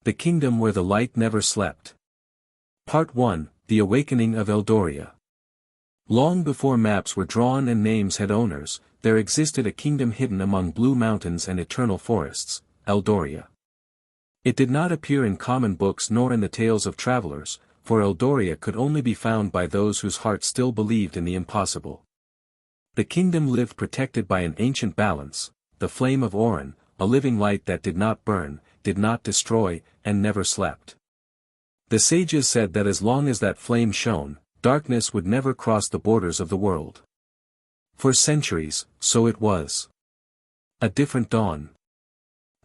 The Kingdom Where the Light Never Slept. Part 1, The Awakening of Eldoria. Long before maps were drawn and names had owners, there existed a kingdom hidden among blue mountains and eternal forests, Eldoria. It did not appear in common books nor in the tales of travelers, for Eldoria could only be found by those whose hearts still believed in the impossible. The kingdom lived protected by an ancient balance, the Flame of Auren, a living light that did not burn, did not destroy, and never slept. The sages said that as long as that flame shone, darkness would never cross the borders of the world. For centuries, so it was. A different dawn.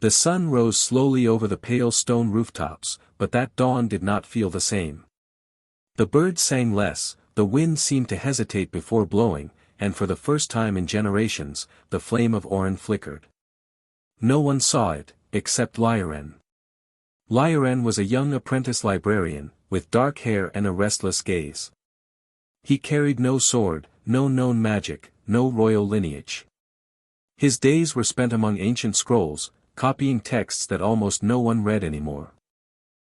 The sun rose slowly over the pale stone rooftops, but that dawn did not feel the same. The birds sang less, the wind seemed to hesitate before blowing, and for the first time in generations, the Flame of Auren flickered. No one saw it, except Lioren. Lioren was a young apprentice librarian, with dark hair and a restless gaze. He carried no sword, no known magic, no royal lineage. His days were spent among ancient scrolls, copying texts that almost no one read anymore.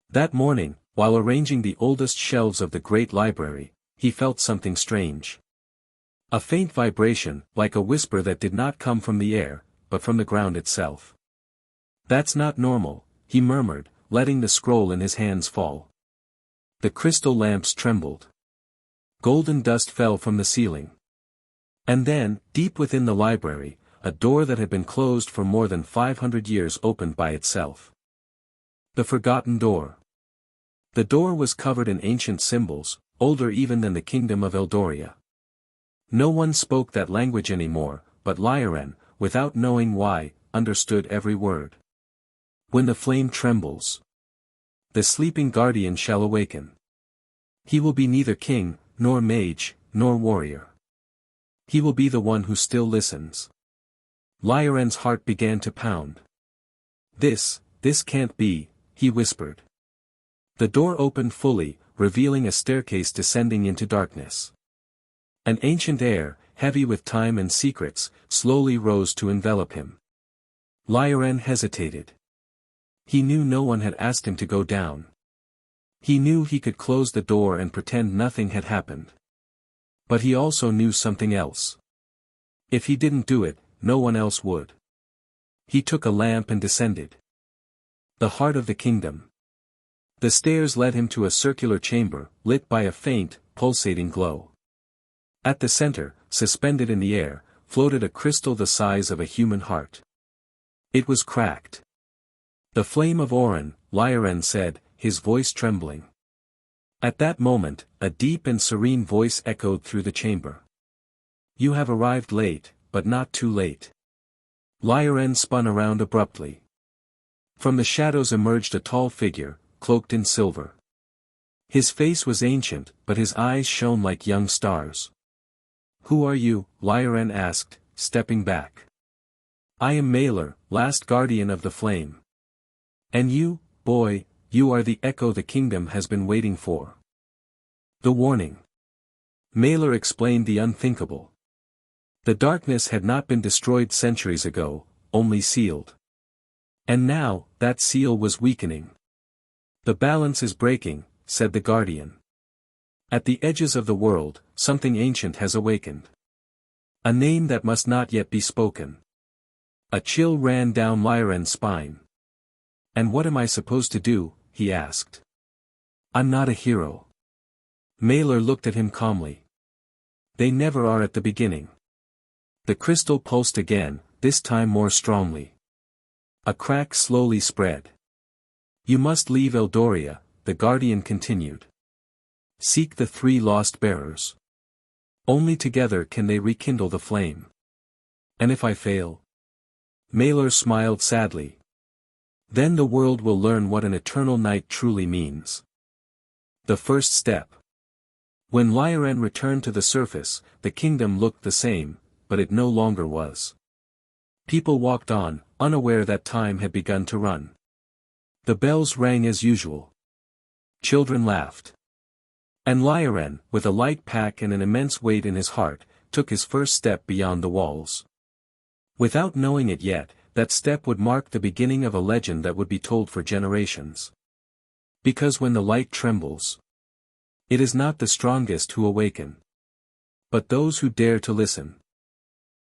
That morning, while arranging the oldest shelves of the great library, he felt something strange. A faint vibration, like a whisper that did not come from the air, but from the ground itself. "That's not normal," he murmured, letting the scroll in his hands fall. The crystal lamps trembled. Golden dust fell from the ceiling. And then, deep within the library, a door that had been closed for more than 500 years opened by itself. The forgotten door. The door was covered in ancient symbols, older even than the kingdom of Eldoria. No one spoke that language anymore, but Lioren, without knowing why, understood every word. When the flame trembles, the sleeping guardian shall awaken. He will be neither king, nor mage, nor warrior. He will be the one who still listens. Lioren's heart began to pound. This can't be," he whispered. The door opened fully, revealing a staircase descending into darkness. An ancient air, heavy with time and secrets, slowly rose to envelop him. Lioren hesitated. He knew no one had asked him to go down. He knew he could close the door and pretend nothing had happened. But he also knew something else. If he didn't do it, no one else would. He took a lamp and descended. The heart of the kingdom. The stairs led him to a circular chamber, lit by a faint, pulsating glow. At the center, suspended in the air, floated a crystal the size of a human heart. It was cracked. "The Flame of Auren," Lioren said, his voice trembling. At that moment, a deep and serene voice echoed through the chamber. "You have arrived late, but not too late." Lioren spun around abruptly. From the shadows emerged a tall figure, cloaked in silver. His face was ancient, but his eyes shone like young stars. "Who are you?" Lioren asked, stepping back. "I am Maelor, last guardian of the flame. And you, boy, you are the echo the kingdom has been waiting for." The warning. Maelor explained the unthinkable. The darkness had not been destroyed centuries ago, only sealed. And now, that seal was weakening. "The balance is breaking," said the guardian. "At the edges of the world, something ancient has awakened. A name that must not yet be spoken." A chill ran down Lioren's spine. "And what am I supposed to do?" he asked. "I'm not a hero." Maelor looked at him calmly. "They never are at the beginning." The crystal pulsed again, this time more strongly. A crack slowly spread. "You must leave Eldoria," the guardian continued. "Seek the 3 lost bearers. Only together can they rekindle the flame." "And if I fail?" Maelor smiled sadly. "Then the world will learn what an eternal night truly means." The first step. When Lioren returned to the surface, the kingdom looked the same, but it no longer was. People walked on, unaware that time had begun to run. The bells rang as usual. Children laughed. And Lioren, with a light pack and an immense weight in his heart, took his first step beyond the walls. Without knowing it yet, that step would mark the beginning of a legend that would be told for generations. Because when the light trembles, it is not the strongest who awaken, but those who dare to listen.